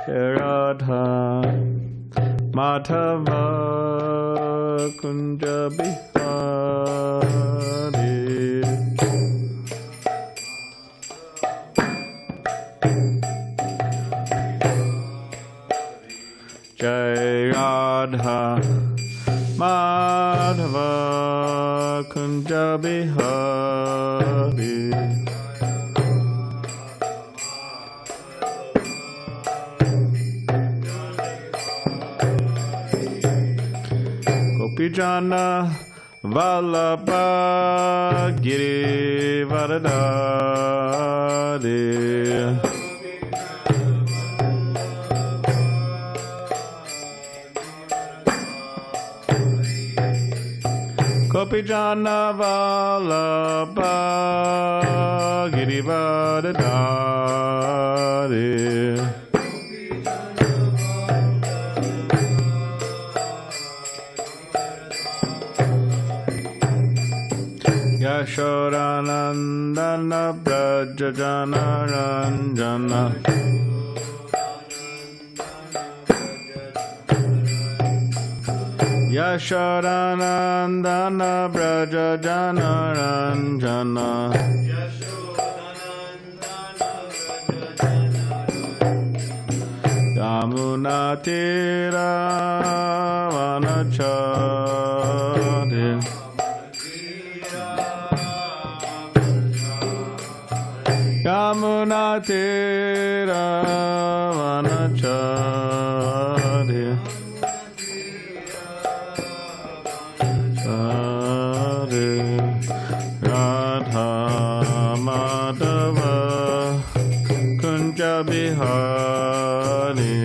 Radha Madhava Kunja Bihari Jai Radha Madhava Kunja Bihari Gopijana Vallabha Giri Varadari Gopijana Vallabha Giri Varadari Yashodanandana Brajajana Ranjana Yashodanandana Brajajana Ranjana Yamuna Tira Vanachari Yamuna Tira Vanachari Radha Madhava Kunja Bihari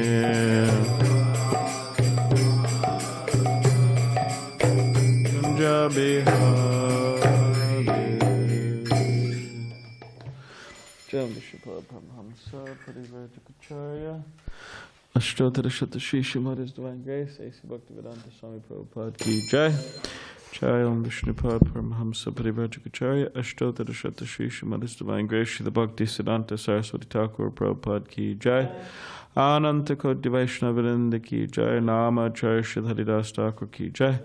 Kunja Bihari Jam Vishnupada Paramahamsa Parivrajacharya Ashtotara Shatashi Srimad His Divine Grace A.C. Bhaktivedanta Swami Prabhupada Ki Jai Jai Om Vishnupad Paramahamsa Parivrajacharya Ashtotara Shatashi Srimad His Divine Grace Srila Bhaktisiddhanta Sarasvati Thakura Prabhupada Ki Jai Ananta Koti Vaishnavarinda Ki Jai Nama Acharya Srila Haridas Thakur Ki Jai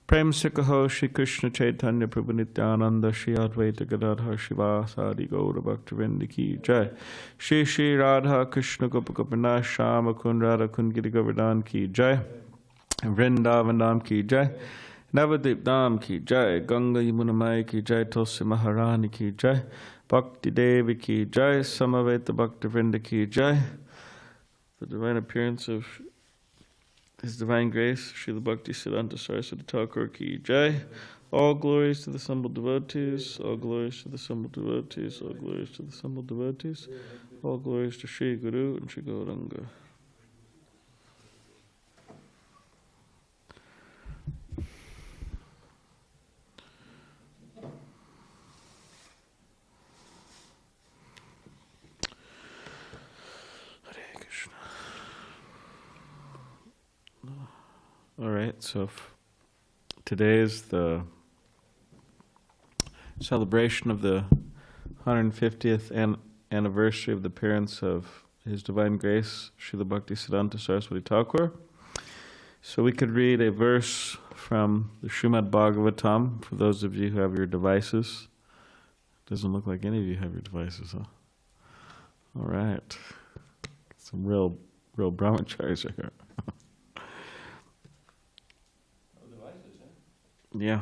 Prem Sikaho Shri Krishna Chaitanya Prabhu Nityananda Shri Advaita Gadadhar Shivasadi Gaura Bhaktivinoda Ki Jai Shri Shri Radha Krishna Gopakapana Shama Kund Radha Kund Giri Govardhan Ki Jai Vrindavan Dham Ki Jai Navadip Dham Ki Jai Ganga Yamuna Maya Ki Jai Tulsi Maharani Ki Jai Bhakti Devi Ki Jai Samaveta Bhaktivinoda Ki Jai The divine appearance of His Divine Grace, Srila Bhaktisiddhanta Sarasvati Thakura Ki Jai. All glories to the assembled devotees, all glories to the assembled devotees, all glories to the assembled devotees, all glories to Sri Guru and Sri Gauranga. All right, so today is the celebration of the 150th anniversary of the appearance of His Divine Grace, Srila Bhaktisiddhanta Saraswati Thakura. So we could read a verse from the Srimad Bhagavatam for those of you who have your devices. Doesn't look like any of you have your devices, huh? All right. Some real brahmacharis are here. Yeah.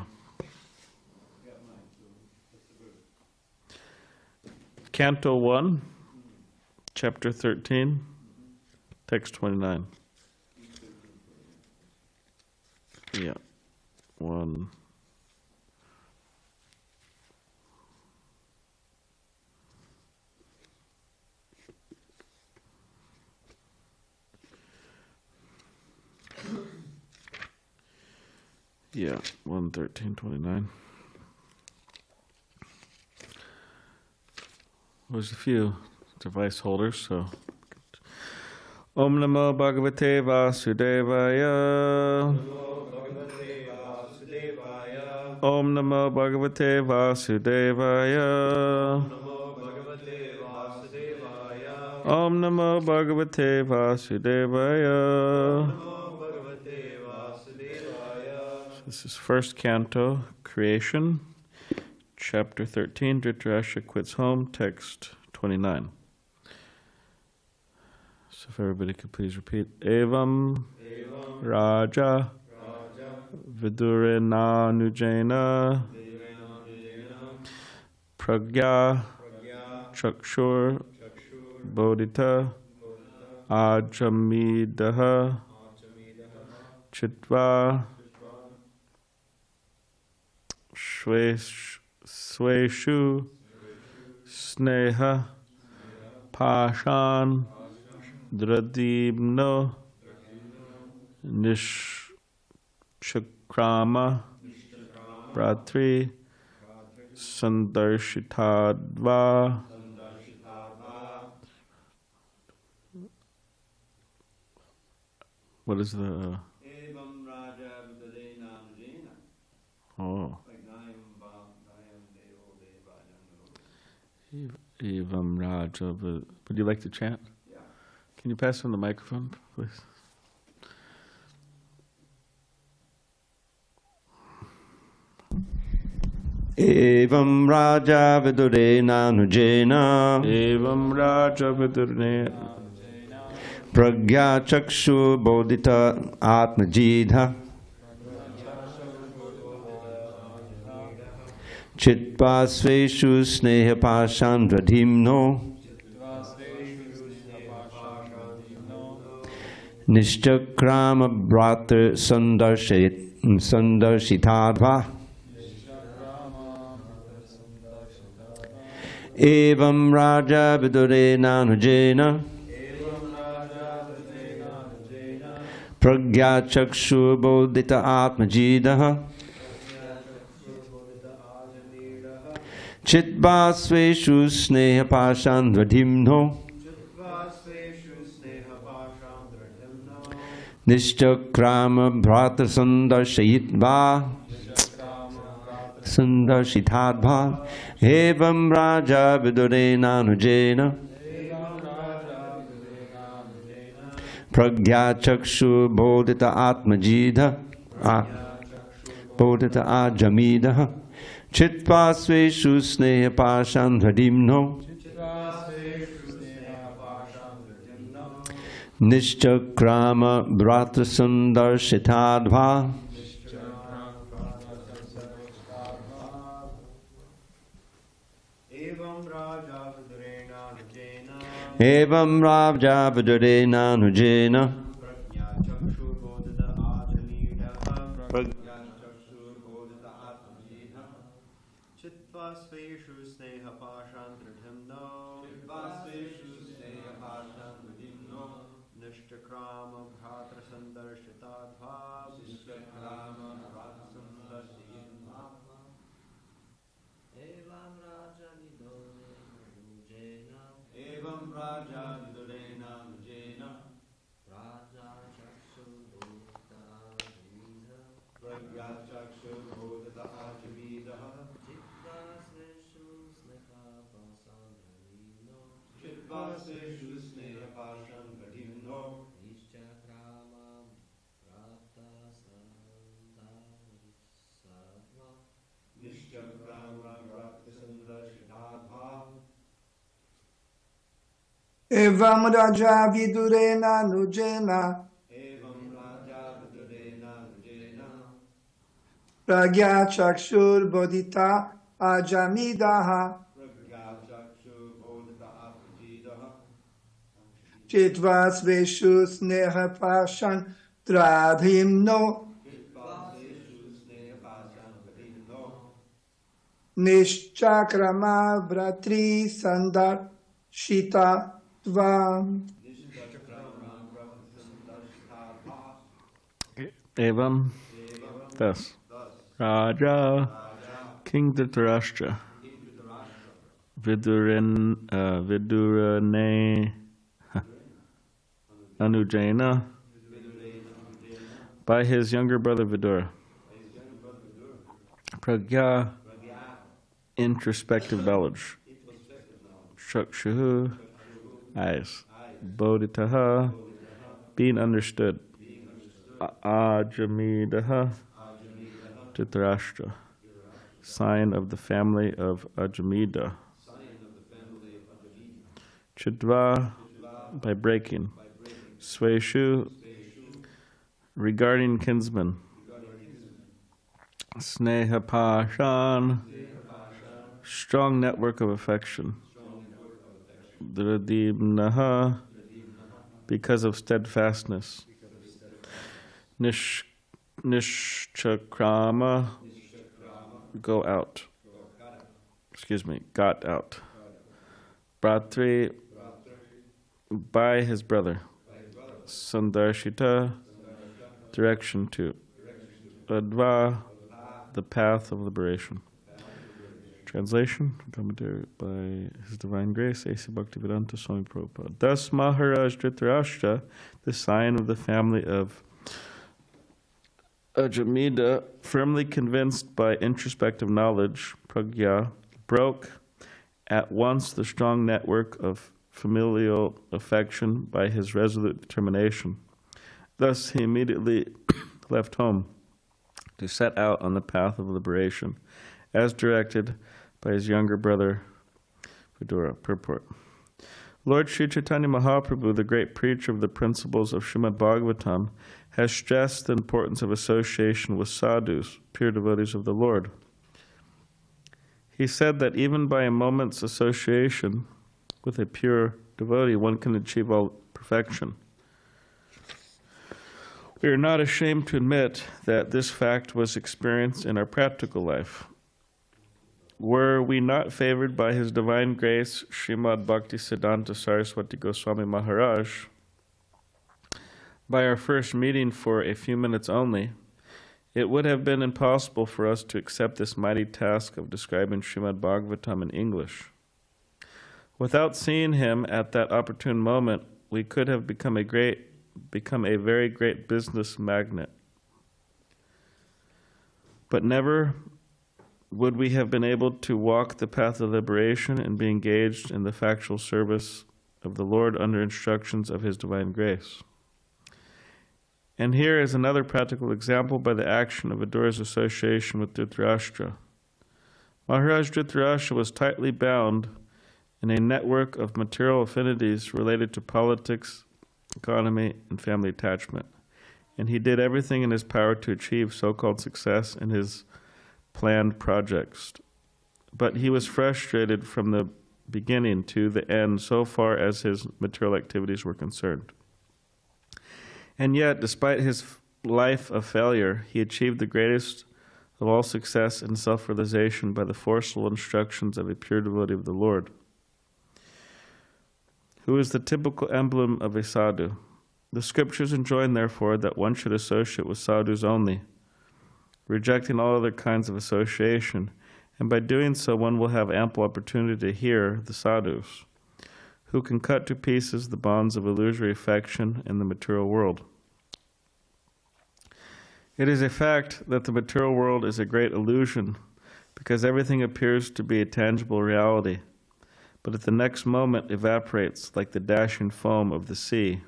Canto 1, Chapter 13, Text 29. Yeah. 1. Yeah, 1:13:29. There's a few device holders, so. Om Namo Bhagavate Vasudevaya. Om Namo Bhagavate Vasudevaya. Om Namo Bhagavate Vasudevaya. This is first canto, Creation, chapter 13, Dhritarashtra quits home, text 29. So if everybody could please repeat. Evam Raja Vidurena Nujena Pragya Chakshur Bodhita Ajamidaha Chitva Sweshu Sneha Pashan Dradimno Nishchakrama Ratri Sandarshitadva. What is the... Oh. Evam Raja. Would you like to chant? Yeah. Can you pass him the microphone, please? Evam Raja Vidurena Nujena. Evam Raja Vidurena Pragya Chakshu Bodhita Atmajidha Chitva Sveshu Sneha Pashan Radhimno Nishchakrama Bratra Sandarshitadva Evam Raja Vidurena Nujena Pragya Chakshu Bodhita Atmajidaha Chitva Sveshu Sneha Pashan Radhimno Nishchakrama Bhrata Sandarshitadva Evam Raja Vidurena Nujena Pragya Chakshu Bodhita Atmajidha Bodhita Ajamidaha Chitva Sveshu Sneha Pashan Radhimno Nishchakrama Bhrata Sandarshitadva Evam Raja Vidurena Nujena Chitva Sveshu Sneha Pashan Radhimno Nishchakrama Bhatra Sandarshitadva Evam Raja Vidurena Nujena Pragya Chakshu Bodhita Ajamidaha Chitva Sveshu Sneha Pashan Radhimno Nishchakrama Bhatra Sandarshitadva Evam Raja Vidurena Nujena Pragya Chakshur Bodhita Ajamidaha Chitva Sveshu Sneha Pashan Radhimno Nishchakrama Bratri Sandarshitadva Evam, thus, Raja, King Dhritarashtra, Vidurane Anujena, by his younger brother Vidura. Pragya, introspective knowledge. Chakshu, eyes. Bodhitaha, being understood. Ajamidaha, Dhritarashtra, sign of the family of Ajamida. Chidva, by breaking. Sweshu, regarding kinsmen. Sneha Pashan, strong network of affection. Dradimnaha, because of steadfastness. Nishchakrama, go out. Got out. Bratri, by his brother. Sandarshita, direction to. Adva, the path of liberation. Translation, commentary by His Divine Grace, A.C. Bhaktivedanta Swami Prabhupada. Thus Maharaj Dhritarashtra, the sign of the family of Ajamida, firmly convinced by introspective knowledge, pragya, broke at once the strong network of familial affection by his resolute determination. Thus he immediately left home to set out on the path of liberation, as directed by his younger brother, Vidura. Purport. Lord Sri Chaitanya Mahaprabhu, the great preacher of the principles of Srimad Bhagavatam, has stressed the importance of association with sadhus, pure devotees of the Lord. He said that even by a moment's association with a pure devotee, one can achieve all perfection. We are not ashamed to admit that this fact was experienced in our practical life. Were we not favored by His Divine Grace, Srimad Bhaktisiddhanta Sarasvati Goswami Maharaj, by our first meeting for a few minutes only, it would have been impossible for us to accept this mighty task of describing Srimad Bhagavatam in English. Without seeing him at that opportune moment, we could have become a very great business magnate. But never would we have been able to walk the path of liberation and be engaged in the factual service of the Lord under instructions of His Divine Grace. And here is another practical example by the action of Vidura's association with Dhritarashtra. Maharaj Dhritarashtra was tightly bound in a network of material affinities related to politics, economy, and family attachment. And he did everything in his power to achieve so-called success in his planned projects. But he was frustrated from the beginning to the end so far as his material activities were concerned. And yet, despite his life of failure, he achieved the greatest of all success in self-realization by the forceful instructions of a pure devotee of the Lord, who is the typical emblem of a sadhu. The scriptures enjoin, therefore, that one should associate with sadhus only, rejecting all other kinds of association, and by doing so one will have ample opportunity to hear the sadhus, who can cut to pieces the bonds of illusory affection in the material world. It is a fact that the material world is a great illusion, because everything appears to be a tangible reality, but at the next moment evaporates like the dashing foam of the sea,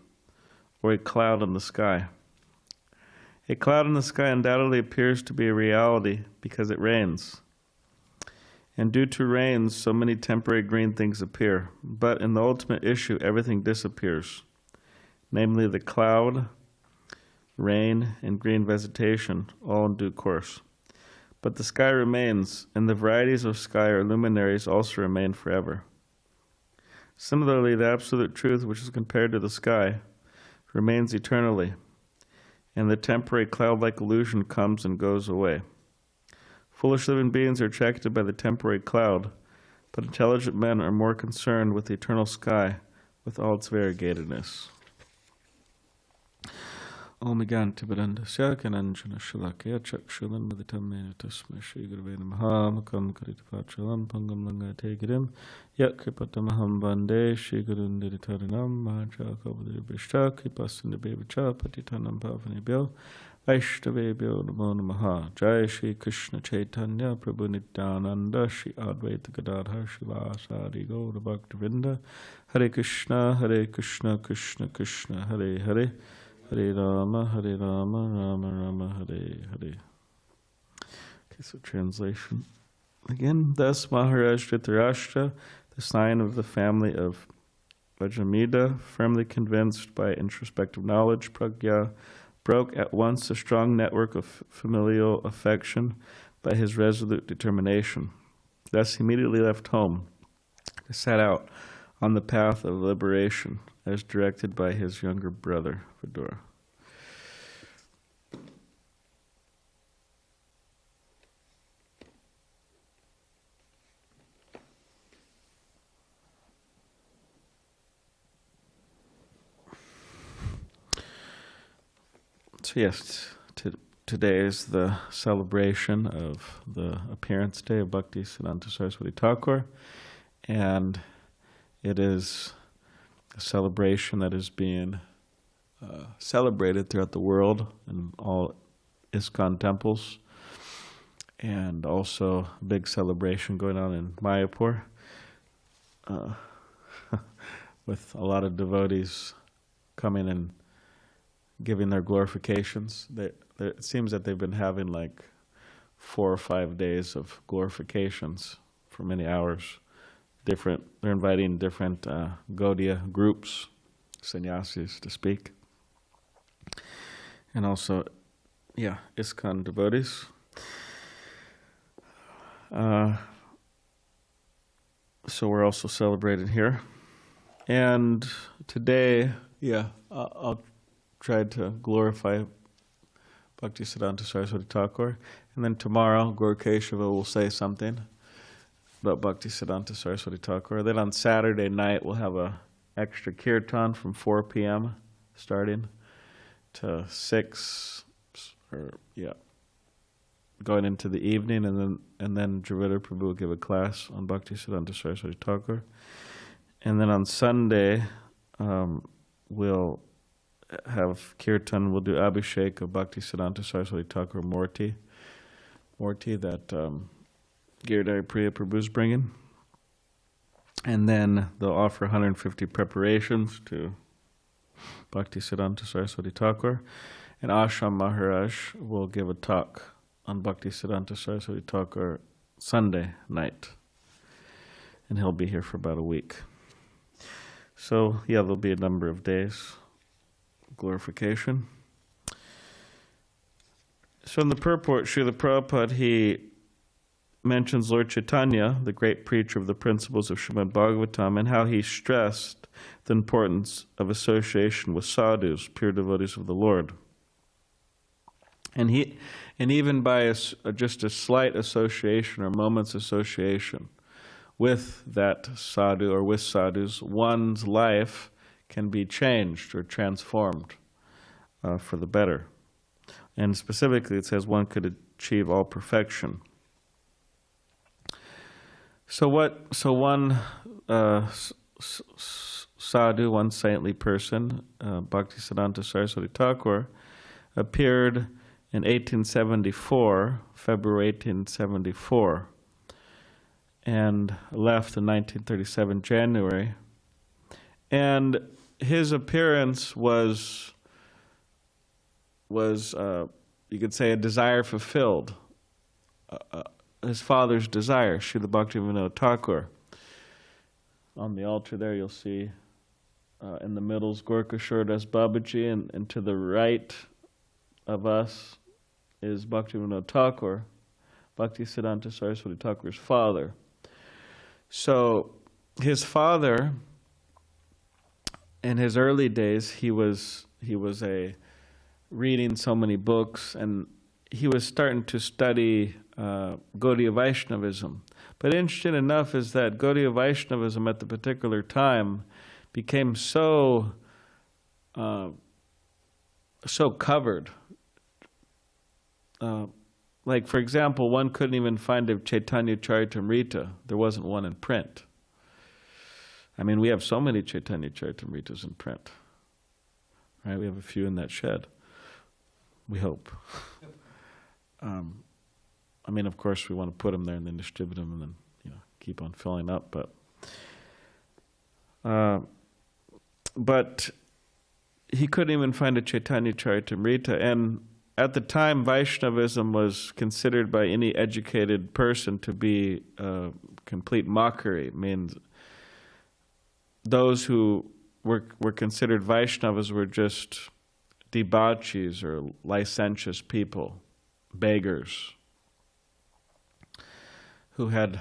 or a cloud in the sky. A cloud in the sky undoubtedly appears to be a reality because it rains. And due to rains, so many temporary green things appear. But in the ultimate issue, everything disappears, namely the cloud, rain, and green vegetation, all in due course. But the sky remains, and the varieties of sky or luminaries also remain forever. Similarly, the absolute truth, which is compared to the sky, remains eternally, and the temporary cloud-like illusion comes and goes away. Foolish living beings are attracted by the temporary cloud, but intelligent men are more concerned with the eternal sky with all its variegatedness. Om Gantipadanda Syakananjana Shalakya Chakshulan Madhitamena Tasma Shri Gurave Namaha Makam Karitapachalam Pangam Langate Girim Yat Kripatamaham Bande Shri Gurun Diritaranam Mahaja Kavadiri Bishta Kripasinda Bevacha Patitanam Pavanibyo Vaishnavebhyo Namo Namaha. Jai Shri Krishna Chaitanya Prabhu Nityananda Shri Advaita Gadadhar Shivasari Gaura Bhaktivinda. Hare Krishna Krishna Krishna Hare Hare, Hare Rama Rama Rama Hare Hare. Okay, so translation again. Thus Maharaj Dhritarashtra, the scion of the family of Vajramida, firmly convinced by introspective knowledge, pragya, broke at once a strong network of familial affection by his resolute determination. Thus he immediately left home to set out on the path of liberation as directed by his younger brother, Vidura. So yes, today is the celebration of the appearance day of Bhaktisiddhanta Saraswati Thakura, and it is a celebration that is being celebrated throughout the world in all ISKCON temples, and also a big celebration going on in Mayapur with a lot of devotees coming and giving their glorifications. It seems that they've been having like 4 or 5 days of glorifications for many hours. They're inviting different Gaudiya groups, sannyasis, to speak. And also, ISKCON devotees. So we're also celebrating here. And today, I'll try to glorify Bhaktisiddhanta Saraswati Thakura. And then tomorrow, Gaur Keshava will say something about Bhaktisiddhanta Saraswati Thakura. Then on Saturday night, we'll have a extra kirtan from 4 p.m. starting to 6, going into the evening, and then Dravida Prabhu will give a class on Bhaktisiddhanta Saraswati Thakura. And then on Sunday, we'll have kirtan. We'll do Abhishek of Bhaktisiddhanta Saraswati Thakura Murti that Giridhari Priya Prabhu is bringing. And then they'll offer 150 preparations to Bhaktisiddhanta Saraswati Thakura. And Ashram Maharaj will give a talk on Bhaktisiddhanta Saraswati Thakura Sunday night. And he'll be here for about a week. So, there'll be a number of days glorification. So in the purport, Srila Prabhupada, he mentions Lord Chaitanya, the great preacher of the principles of Srimad Bhagavatam, and how he stressed the importance of association with sādhus, pure devotees of the Lord. And even by just a slight association or moment's association with that sadhu or with sadhus, one's life can be changed or transformed for the better. And specifically, it says one could achieve all perfection. So one sadhu, one saintly person, Bhaktisiddhanta Saraswati Thakura, appeared in 1874, February 1874, and left in 1937, January. And his appearance was you could say a desire fulfilled, his father's desire, Srila Bhaktivinoda Thakur. On the altar there you'll see in the middle is Gorkashore Das Babaji, and to the right of us is Bhaktivinoda Thakur, Bhaktisiddhanta Saraswati Thakur's father. So his father, in his early days, he was reading so many books, and he was starting to study Gaudiya Vaishnavism. But interesting enough is that Gaudiya Vaishnavism at the particular time became so covered. Like, for example, one couldn't even find a Chaitanya Charitamrita. There wasn't one in print. I mean, we have so many Chaitanya Charitamritas in print. Right? We have a few in that shed. We hope. I mean, of course, we want to put them there and then distribute them and then, keep on filling up. But he couldn't even find a Chaitanya Charitamrita. And at the time, Vaishnavism was considered by any educated person to be complete mockery. It means those who were considered Vaishnavas were just debauchees or licentious people, beggars, who had,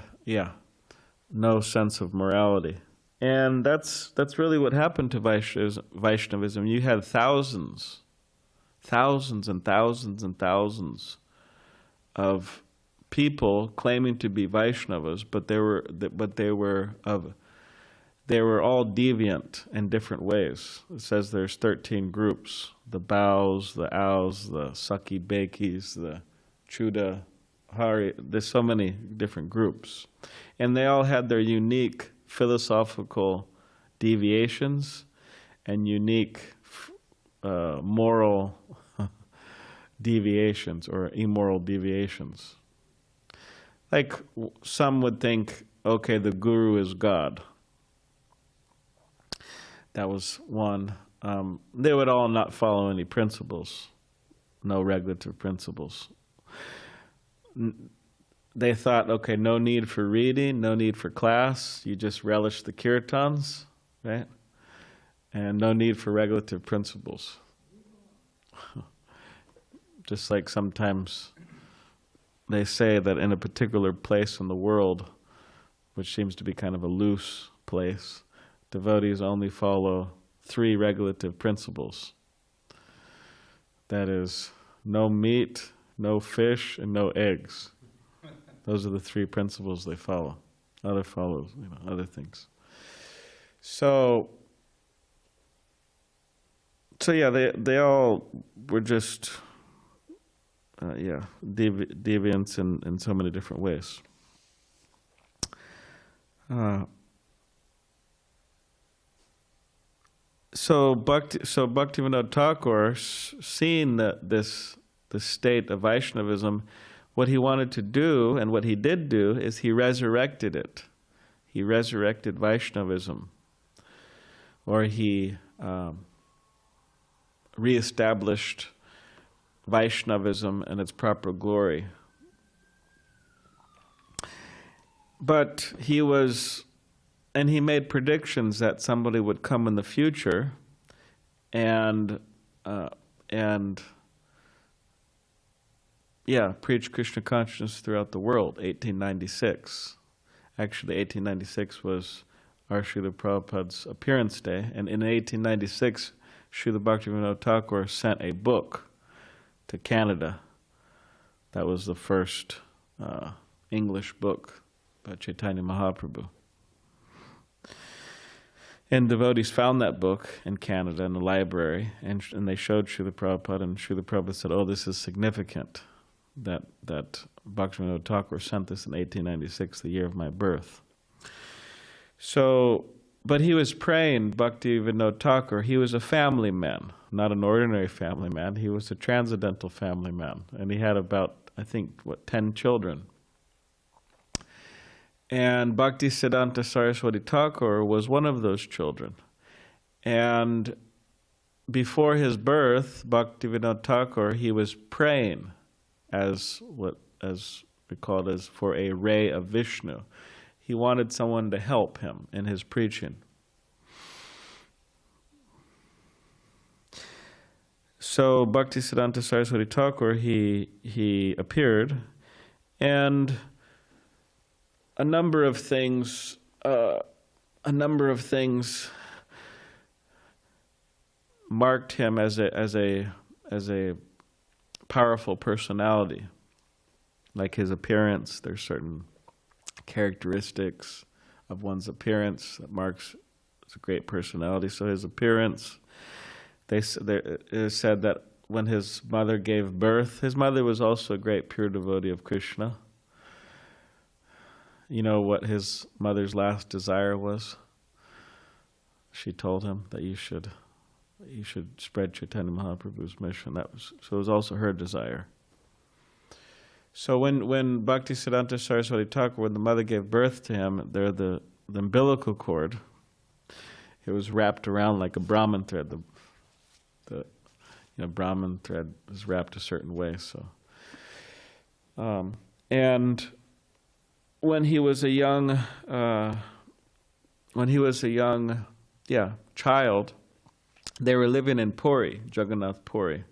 no sense of morality. And that's really what happened to Vaishnavism. You had thousands and thousands and thousands of people claiming to be Vaishnavas, but they were all deviant in different ways. It says there's 13 groups: the Baus, the Aus, the Saki Bekis, the Chuda Hari. There's so many different groups, and they all had their unique philosophical deviations and unique moral deviations or immoral deviations. Like some would think, okay, the guru is God. That was one. They would all not follow any principles, no regulative principles. They thought, okay, no need for reading, no need for class, you just relish the kirtans, right? And no need for regulative principles. Just like sometimes they say that in a particular place in the world, which seems to be kind of a loose place, devotees only follow 3 regulative principles. That is, no meat, no fish, and no eggs. Those are the 3 principles they follow. Other follows, other things. So yeah, they all were just, deviants in so many different ways. So Bhaktivinoda Thakur, seeing the state of Vaishnavism, what he wanted to do, and what he did do, is he resurrected it. He resurrected Vaishnavism, or he reestablished Vaishnavism in its proper glory. But he made predictions that somebody would come in the future and preach Krishna consciousness throughout the world, 1896. Actually, 1896 was our Srila Prabhupada's appearance day, and in 1896, Srila Bhaktivinoda Thakur sent a book to Canada. That was the first English book by Chaitanya Mahaprabhu. And devotees found that book in Canada in the library, and they showed Srila Prabhupada, and Srila Prabhupada said, "Oh, this is significant that Bhaktivinoda Thakur sent this in 1896, the year of my birth." So, but he was praying, Bhaktivinoda Thakur, he was a family man, not an ordinary family man. He was a transcendental family man, and he had about, 10 children. And Bhaktisiddhanta Sarasvati Thakur was one of those children. And before his birth, Bhaktivinoda Thakur, he was praying as we call it, as for a ray of Vishnu. He wanted someone to help him in his preaching. So Bhaktisiddhanta Saraswati Thakur, he appeared, and a number of things marked him as a powerful personality. Like his appearance, there's certain characteristics of one's appearance that marks a great personality. So his appearance, it is said that when his mother gave birth, his mother was also a great pure devotee of Krishna. You know what his mother's last desire was? She told him that you should he should spread Chaitanya Mahaprabhu's mission. So it was also her desire. So when Bhaktisiddhanta Sarasvati Thakura, when the mother gave birth to him, the umbilical cord, it was wrapped around like a Brahman thread. The Brahman thread is wrapped a certain way. So, and when he was a young child, they were living in Puri, Jagannath Puri,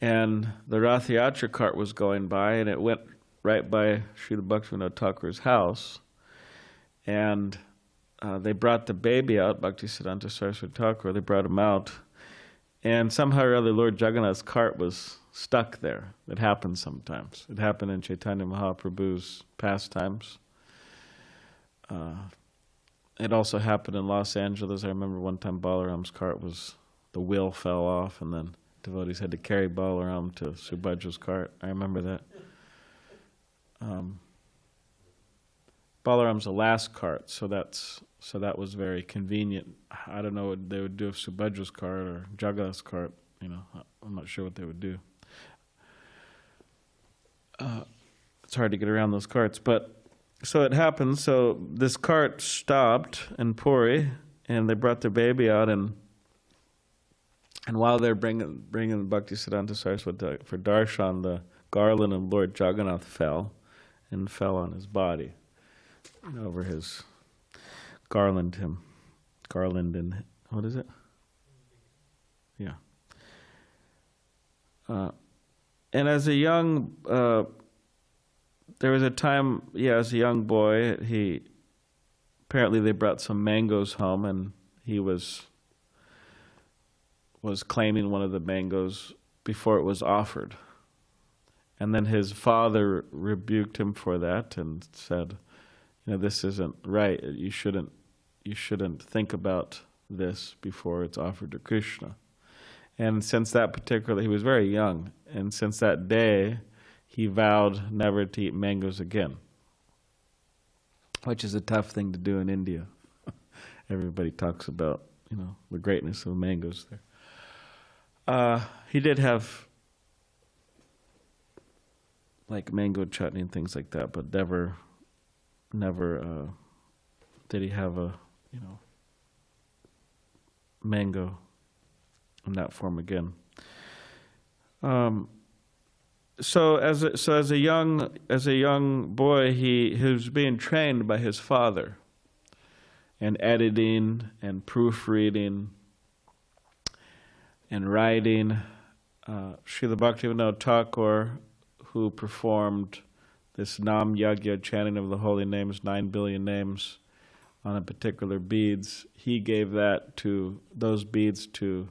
and the Rath Yatra cart was going by, and it went right by Srila Bhaktivinoda Thakura's house, and they brought the baby out, Bhaktisiddhanta Saraswati Thakura, they brought him out, and somehow or other Lord Jagannath's cart was stuck there. It happens sometimes. It happened in Chaitanya Mahaprabhu's pastimes. It also happened in Los Angeles. I remember one time Balaram's cart the wheel fell off, and then devotees had to carry Balaram to Subhadra's cart. I remember that. Balaram's the last cart, so that was very convenient. I don't know what they would do if Subhadra's cart or Jagannath's cart. I'm not sure what they would do. It's hard to get around those carts, but so it happened. So this cart stopped in Puri, and they brought their baby out, and while they're bringing Bhaktisiddhanta Saraswati for darshan, the garland of Lord Jagannath fell on his body, over his garland. And what is it? Yeah. And as a young, there was a time, as a young boy, apparently they brought some mangoes home, and he was claiming one of the mangoes before it was offered. And then his father rebuked him for that and said, this isn't right. You shouldn't think about this before it's offered to Krishna. And since that he was very young, and since that day, he vowed never to eat mangoes again, which is a tough thing to do in India. Everybody talks about, the greatness of mangoes there. He did have like mango chutney and things like that, but never did he have a mango in that form again. So as a young boy, he was being trained by his father in editing and proofreading and writing. Srila Bhaktivinoda Thakur, who performed this Nam Yagya, chanting of the holy names, 9 billion names on a particular beads, he gave those beads to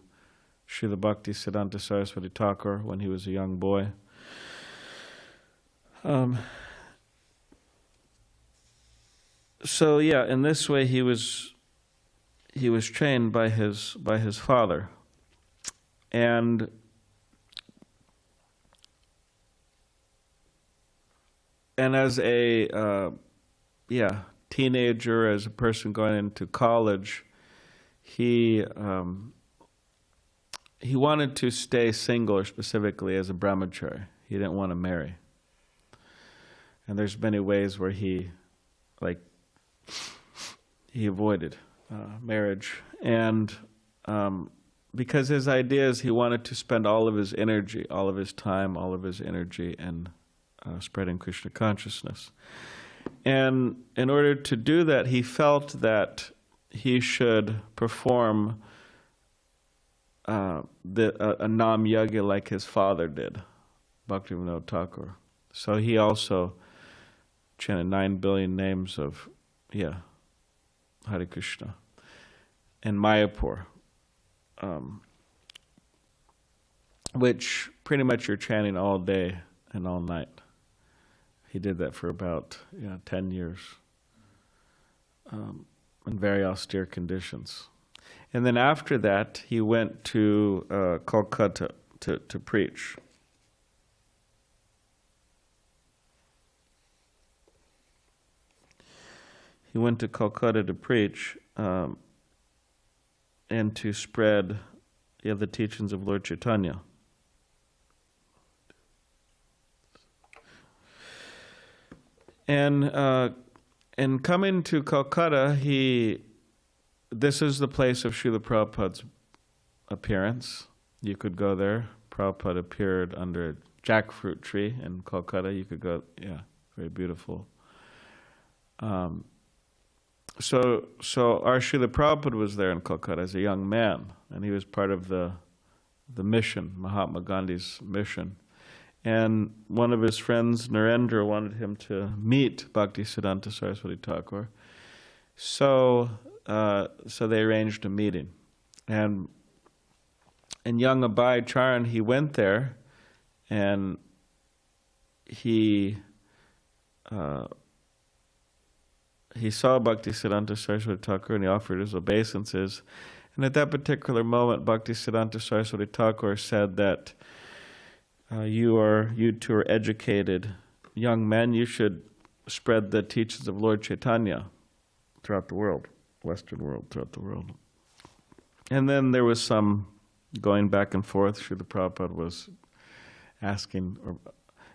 Srila Bhaktisiddhanta Sarasvati Thakur when he was a young boy. In this way he was trained by his father, and as a teenager, as a person going into college, he wanted to stay single, or specifically as a brahmachari. He didn't want to marry. And there's many ways where he avoided marriage. And because his idea is he wanted to spend all of his energy, all of his time, all of his energy in spreading Krishna consciousness. And in order to do that, he felt that he should perform a Nam Yagya like his father did, Bhaktivinoda Thakur. So he also chanted 9 billion names of Hare Krishna in Mayapur, which pretty much you're chanting all day and all night. He did that for about 10 years in very austere conditions. And then after that, he went to Calcutta to preach. He went to Calcutta to preach and to spread you have the teachings of Lord Chaitanya. And coming to Calcutta, this is the place of Srila Prabhupada's appearance. You could go there. Prabhupada appeared under a jackfruit tree in Calcutta. You could go, yeah, very beautiful. So our Srila Prabhupada was there in Calcutta as a young man, and he was part of the mission, Mahatma Gandhi's mission. And one of his friends, Narendra, wanted him to meet Bhaktisiddhanta Sarasvati Thakura. So they arranged a meeting. And young Abhay Charan, he went there, and he saw Bhaktisiddhanta Saraswati Thakura, and he offered his obeisances. And at that particular moment, Bhaktisiddhanta Saraswati Thakura said that you two are educated young men. You should spread the teachings of Lord Chaitanya throughout the world, Western world, throughout the world. And then there was some going back and forth. Srila Prabhupada was asking, or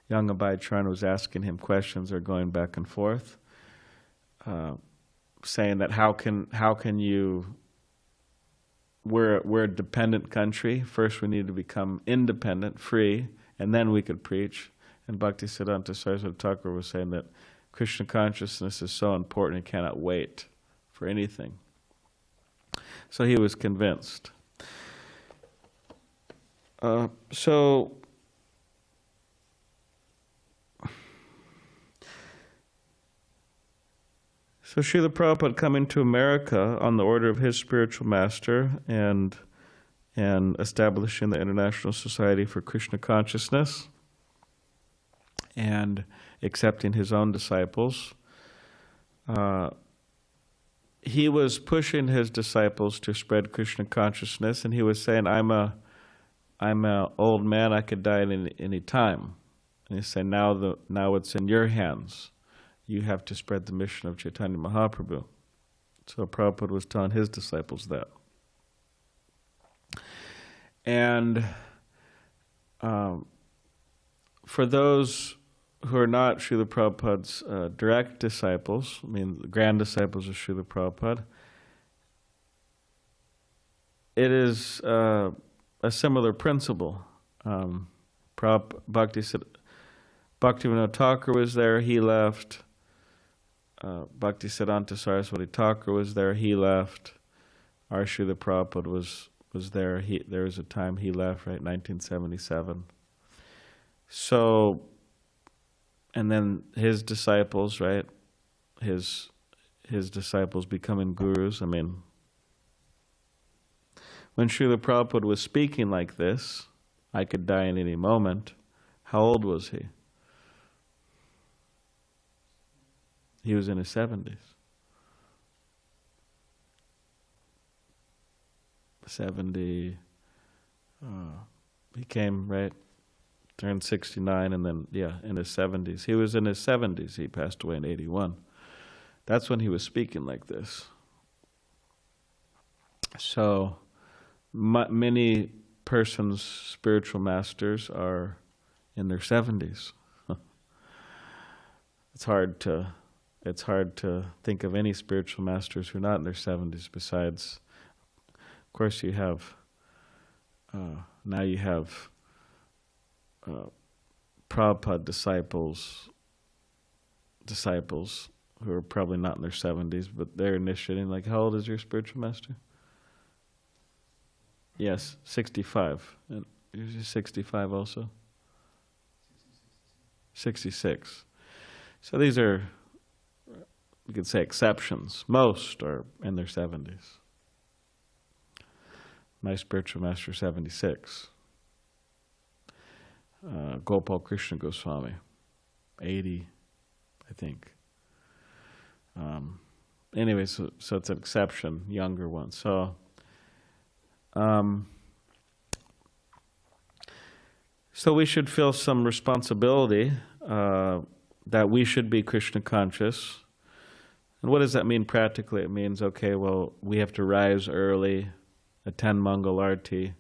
young Abhay Charan was asking him questions, or going back and forth, saying that how can you? We're a dependent country. First, we need to become independent, free, and then we could preach. And Bhaktisiddhanta Saraswati Thakura was saying that Krishna consciousness is so important, it cannot wait for anything. So he was convinced. So Srila Prabhupada coming to America on the order of his spiritual master and establishing the International Society for Krishna Consciousness and accepting his own disciples. He was pushing his disciples to spread Krishna consciousness, and he was saying, I'm an old man, I could die at any time. And he said, now it's in your hands. You have to spread the mission of Chaitanya Mahaprabhu. So Prabhupada was telling his disciples that. And for those who are not Srila Prabhupada's direct disciples, I mean the grand disciples of Srila Prabhupada, it is a similar principle. Bhaktivinoda Thakur was there, he left. Bhaktisiddhanta Saraswati Thakura was there, he left. Our Srila Prabhupada was there. There was a time he left, right, 1977. So, and then his disciples, right, his disciples becoming gurus. I mean, when Srila Prabhupada was speaking like this, I could die in any moment, how old was he? He was in his 70s. 70, he came, right, turned 69, and then, yeah, in his 70s. He was in his 70s, he passed away in 81. That's when he was speaking like this. So, many persons' spiritual masters are in their 70s. It's hard to think of any spiritual masters who are not in their 70s. Besides, of course, you have now you have Prabhupada disciples who are probably not in their 70s, but they're initiating. Like, how old is your spiritual master? Yes, 65. And you're 65 also? 66. So these are, you could say, exceptions. Most are in their 70s. My spiritual master, 76. Gopal Krishna Goswami, 80, I think. Anyway, so it's an exception, younger one. So, so we should feel some responsibility that we should be Krishna conscious. And what does that mean practically? It means, okay, well, we have to rise early, attend Mangal Arti,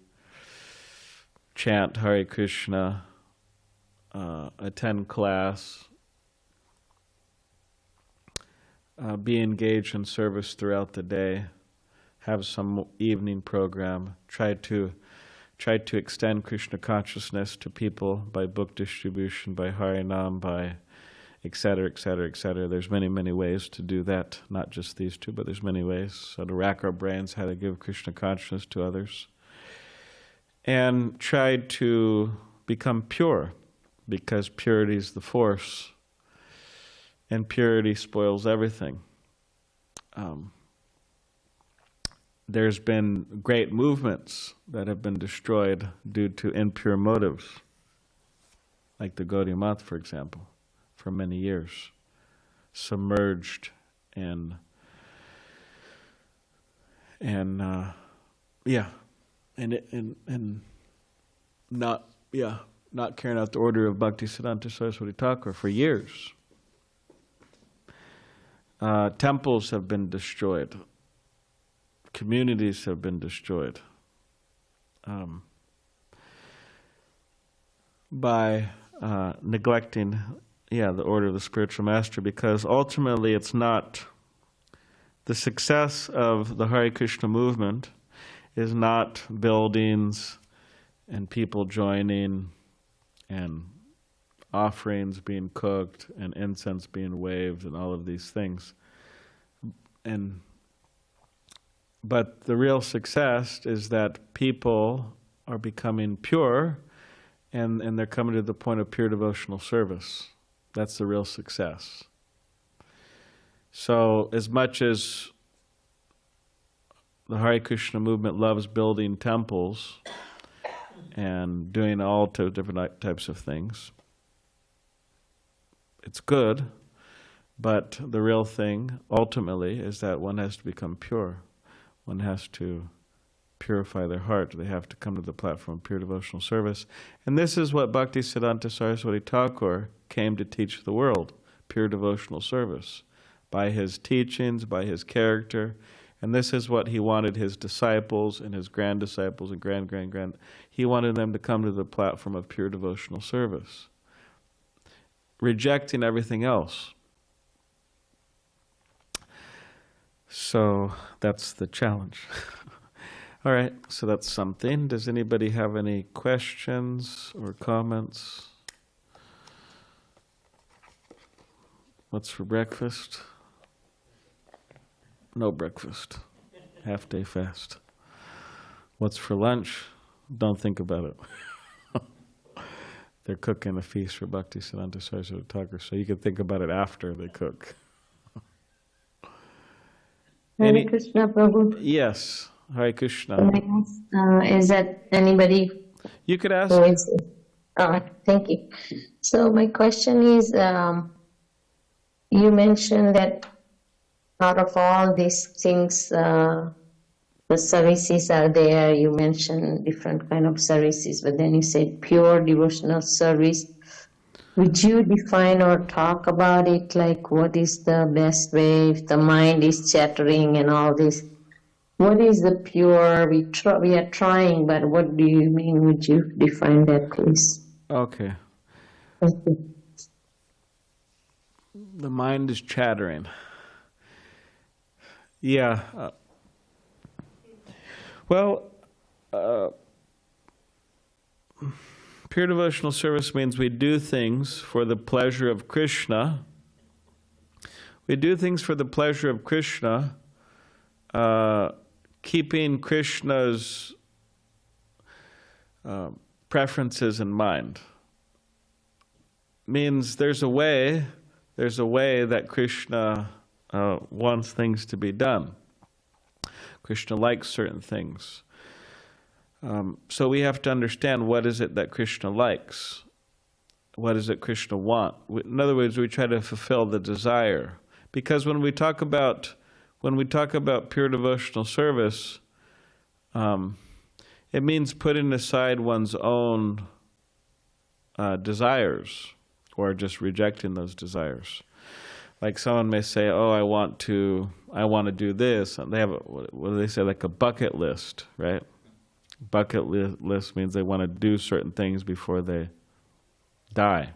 chant Hare Krishna, attend class, be engaged in service throughout the day, have some evening program, try to extend Krishna consciousness to people by book distribution, by Harinam, by etc., etc., etc. There's many, many ways to do that. Not just these two, but there's many ways. So to rack our brains how to give Krishna consciousness to others. And try to become pure, because purity is the force. And purity spoils everything. There's been great movements that have been destroyed due to impure motives, like the Gaudiya Math, for example, for many years, submerged and not carrying out the order of Bhaktisiddhanta Sarasvati Thakura for years. Temples have been destroyed. Communities have been destroyed by neglecting the order of the spiritual master, because ultimately it's not the success of the Hare Krishna movement is not buildings and people joining and offerings being cooked and incense being waved and all of these things. But the real success is that people are becoming pure and they're coming to the point of pure devotional service. That's the real success. So as much as the Hare Krishna movement loves building temples and doing all different types of things, it's good, but the real thing ultimately is that one has to become pure. One has to purify their heart. They have to come to the platform of pure devotional service. And this is what Bhaktisiddhanta Saraswati Thakur came to teach the world, pure devotional service, by his teachings, by his character. And this is what he wanted his disciples and his grand-disciples and grand. He wanted them to come to the platform of pure devotional service, rejecting everything else. So that's the challenge. All right, so that's something. Does anybody have any questions or comments? What's for breakfast? No breakfast. Half-day fast. What's for lunch? Don't think about it. They're cooking a feast for Bhaktisiddhanta Saraswati Thakur, so you can think about it after they cook. Hare Krishna, Prabhu. Yes, Hare Krishna. Is that anybody? You could ask. Thank you. So my question is, you mentioned that out of all these things, the services are there. You mentioned different kind of services, but then you said pure devotional service. Would you define or talk about it, like what is the best way if the mind is chattering and all this? What is the pure? We are trying, but what do you mean? Would you define that, please? Okay. Thank you. The mind is chattering. Yeah. Pure devotional service means we do things for the pleasure of Krishna. We do things for the pleasure of Krishna, keeping Krishna's preferences in mind. Means there's a way that Krishna wants things to be done. Krishna likes certain things. So we have to understand, what is it that Krishna likes? What is it Krishna want? In other words, we try to fulfill the desire. Because when we talk about pure devotional service, it means putting aside one's own desires, or just rejecting those desires. Like someone may say, "Oh, I want to do this," and they have what do they say, like a bucket list, right? Bucket list means they want to do certain things before they die.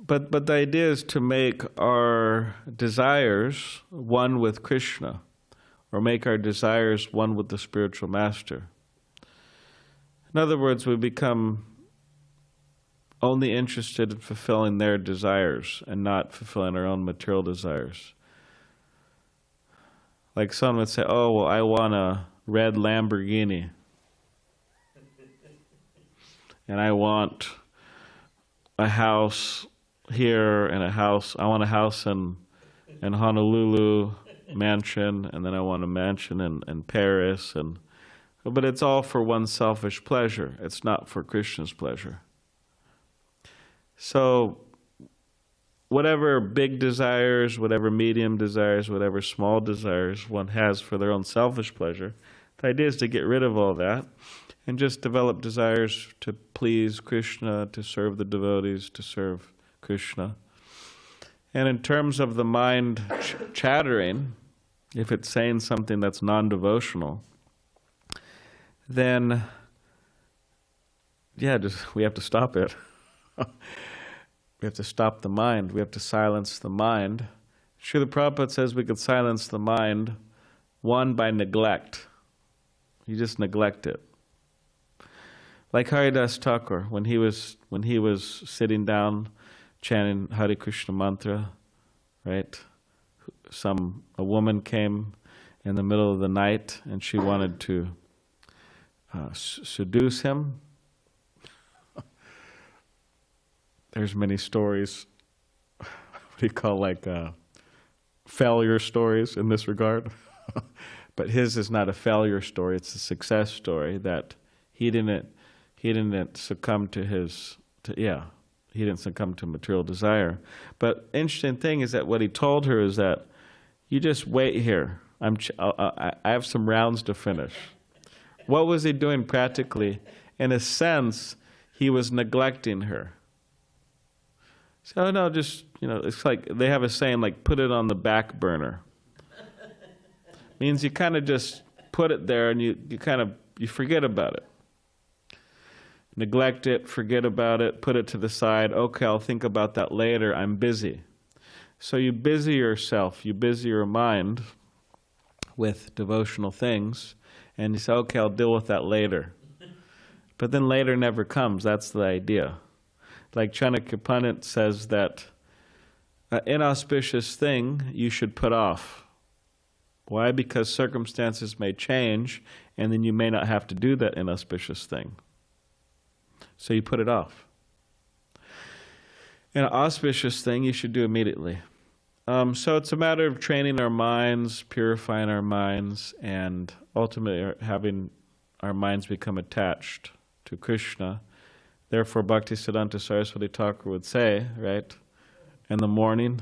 But the idea is to make our desires one with Krishna, or make our desires one with the spiritual master. In other words, we become only interested in fulfilling their desires and not fulfilling our own material desires. Like someone would say, oh, well, I want a red Lamborghini. And I want a house here and a house. I want a house in Honolulu, mansion, and then I want a mansion in Paris. But it's all for one's selfish pleasure. It's not for Krishna's pleasure. So whatever big desires, whatever medium desires, whatever small desires one has for their own selfish pleasure, the idea is to get rid of all that and just develop desires to please Krishna, to serve the devotees, to serve Krishna. And in terms of the mind chattering, if it's saying something that's non-devotional, then we have to stop it. We have to stop the mind. We have to silence the mind. Srila Prabhupada says we could silence the mind, one, by neglect. You just neglect it. Like Haridas Thakur, when he was sitting down chanting Hare Krishna mantra, right? A woman came in the middle of the night and she wanted to seduce him. There's many stories, what do you call, failure stories in this regard. But his is not a failure story, it's a success story, that he didn't succumb to he didn't succumb to material desire. But interesting thing is that what he told her is that, you just wait here, I have some rounds to finish. What was he doing practically? In a sense, he was neglecting her. So no, just, it's like they have a saying like, put it on the back burner. Means you kind of just put it there and you forget about it. Neglect it, forget about it, put it to the side. Okay, I'll think about that later, I'm busy. So you busy yourself, you busy your mind with devotional things, and you say, okay, I'll deal with that later. But then later never comes, that's the idea. Like Chanakya Pandit says that an inauspicious thing you should put off. Why? Because circumstances may change, and then you may not have to do that inauspicious thing. So you put it off. An auspicious thing you should do immediately. So it's a matter of training our minds, purifying our minds, and ultimately having our minds become attached to Krishna. Therefore, Bhaktisiddhanta Sarasvati Thakura would say, right, in the morning,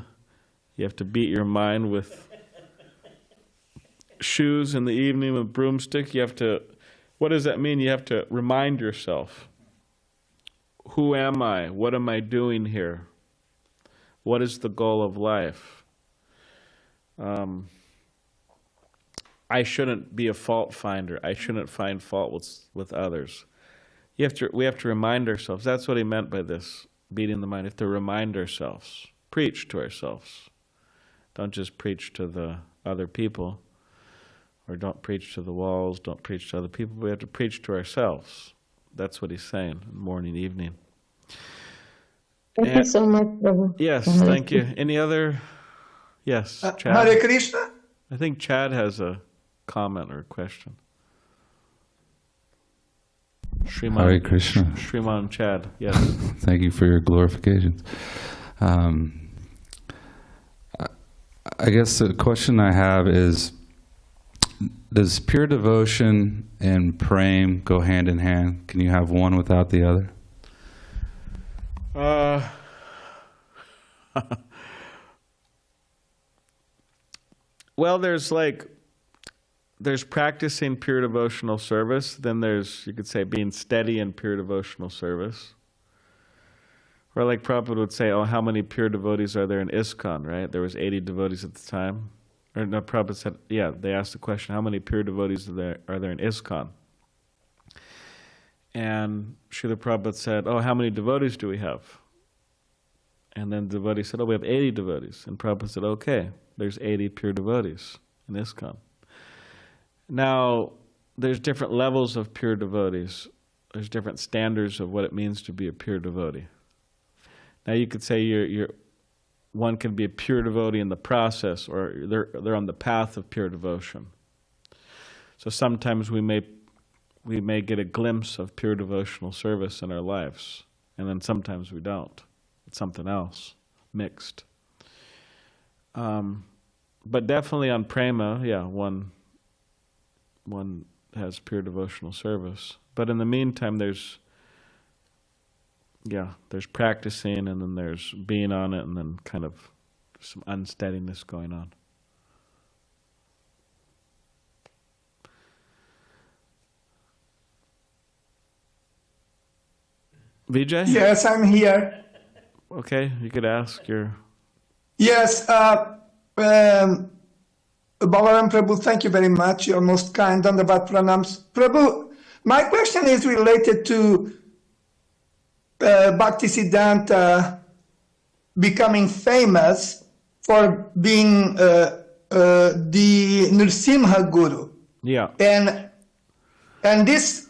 you have to beat your mind with shoes, in the evening with broomstick. What does that mean? You have to remind yourself, who am I? What am I doing here? What is the goal of life? I shouldn't be a fault finder. I shouldn't find fault with others. We have to remind ourselves. That's what he meant by this, beating the mind. We have to remind ourselves, preach to ourselves. Don't just preach to the other people, or don't preach to the walls, don't preach to other people. We have to preach to ourselves. That's what he's saying, morning, evening. Thank you so much, Prabhu. Yes, thank you. Any other? Yes, Chad. Hare Krishna. I think Chad has a comment or a question. Srimad, Hare Krishna. Srimad Chad, yes. Thank you for your glorifications. I guess the question I have is, does pure devotion and praying go hand in hand? Can you have one without the other? Well, there's practicing pure devotional service, then there's, you could say, being steady in pure devotional service. Or like Prabhupada would say, oh, how many pure devotees are there in ISKCON, right? There was 80 devotees at the time. or no, Prabhupada said, yeah, they asked the question, how many pure devotees are there in ISKCON? And Srila Prabhupada said, oh, how many devotees do we have? And then the devotee said, oh, we have 80 devotees. And Prabhupada said, okay, there's 80 pure devotees in ISKCON. Now, there's different levels of pure devotees. There's different standards of what it means to be a pure devotee. Now, you could say one can be a pure devotee in the process, or they're on the path of pure devotion. So sometimes we may get a glimpse of pure devotional service in our lives, and then sometimes we don't. It's something else, mixed. But definitely on prema, yeah, one has pure devotional service. But in the meantime, there's practicing, and then there's being on it, and then kind of some unsteadiness going on. Vijay? Yes, I'm here. Okay, you could ask your... Yes, Balaram Prabhu, thank you very much. You're most kind. Dandavat pranams. Prabhu, my question is related to Bhaktisiddhanta becoming famous for being the Nrsimha Guru. Yeah. And this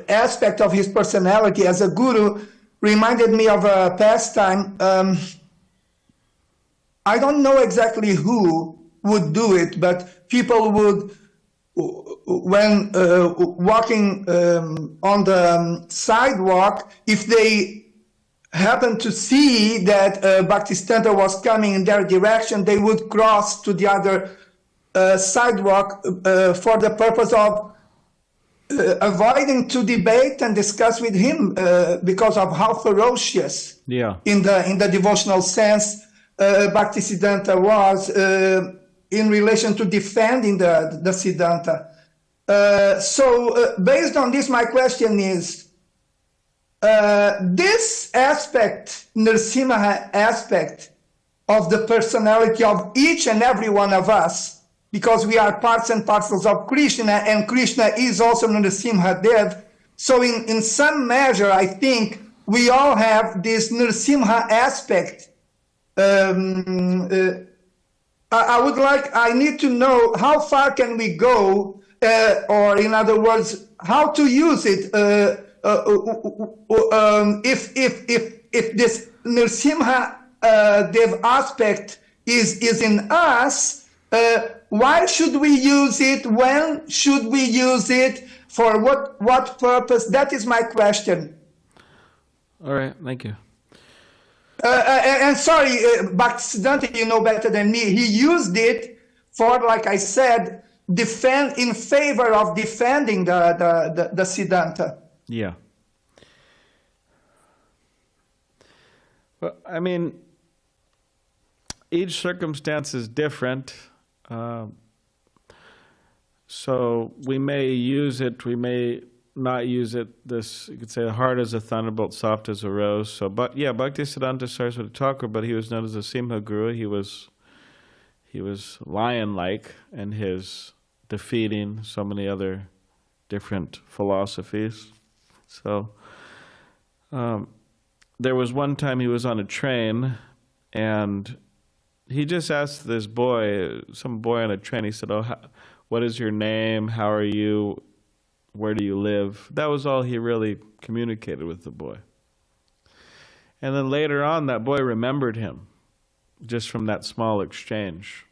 aspect of his personality as a guru reminded me of a pastime. I don't know exactly who would do it, but people would, when walking on the sidewalk, if they happened to see that Bhaktisiddhanta was coming in their direction, they would cross to the other sidewalk for the purpose of avoiding to debate and discuss with him because of how ferocious, in the devotional sense, Bhaktisiddhanta was in relation to defending the Siddhanta. So based on this, my question is, this aspect, Nrsimha aspect of the personality of each and every one of us, because we are parts and parcels of Krishna, and Krishna is also Nrsimha Dev. So in some measure, I think we all have this Nrsimha aspect. I need to know how far can we go, or in other words, how to use it. If this Nrsimha Dev aspect is in us, why should we use it? When should we use it? For what purpose? That is my question. All right, thank you. And sorry, Bhaktisiddhanta, you know better than me. He used it for, like I said, in favor of defending the Siddhanta. Yeah. Well, I mean, each circumstance is different. So we may use it, we may not use it. This, you could say, hard as a thunderbolt, soft as a rose. So, but yeah, Bhaktisiddhanta Saraswati Thakura, but he was known as a Simha Guru. He was lion-like in his defeating so many other different philosophies. So there was one time he was on a train, and he just asked this boy, some boy on a train, he said, what is your name? How are you? Where do you live? That was all he really communicated with the boy. And then later on, that boy remembered him just from that small exchange.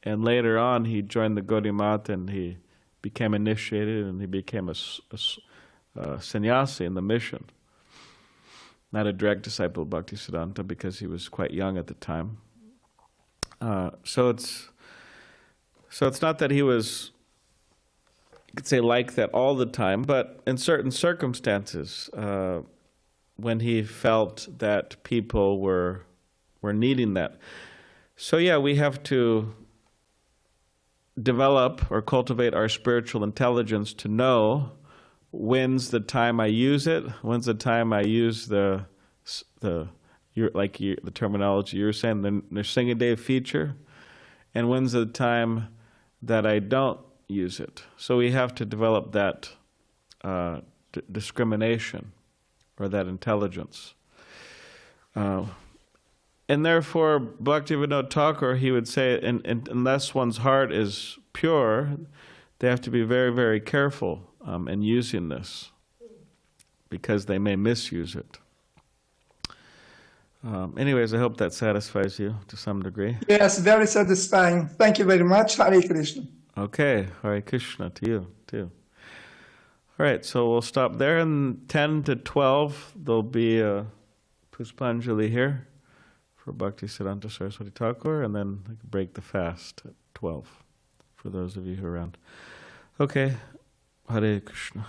And later on, he joined the Gaudiya Math, and he became initiated, and he became a sannyasi in the mission. Not a direct disciple of Bhaktisiddhanta, because he was quite young at the time. So it's not that he was, you could say, like that all the time, but in certain circumstances, when he felt that people were needing that. So yeah, we have to develop or cultivate our spiritual intelligence to know when's the time I use it, when's the time I use the terminology you're saying, the Nrsimha Dev feature, and when's the time that I don't use it. So we have to develop that discrimination or that intelligence. And therefore, Bhaktivinoda Thakur, he would say, unless one's heart is pure, they have to be very, very careful in using this, because they may misuse it. Anyways, I hope that satisfies you to some degree. Yes, very satisfying. Thank you very much. Hare Krishna. Okay, Hare Krishna to you too. All right, so we'll stop there. And 10 to 12, there'll be a Puspanjali here for Bhaktisiddhanta Saraswati Thakur, and then I can break the fast at 12 for those of you who are around. Okay, Hare Krishna.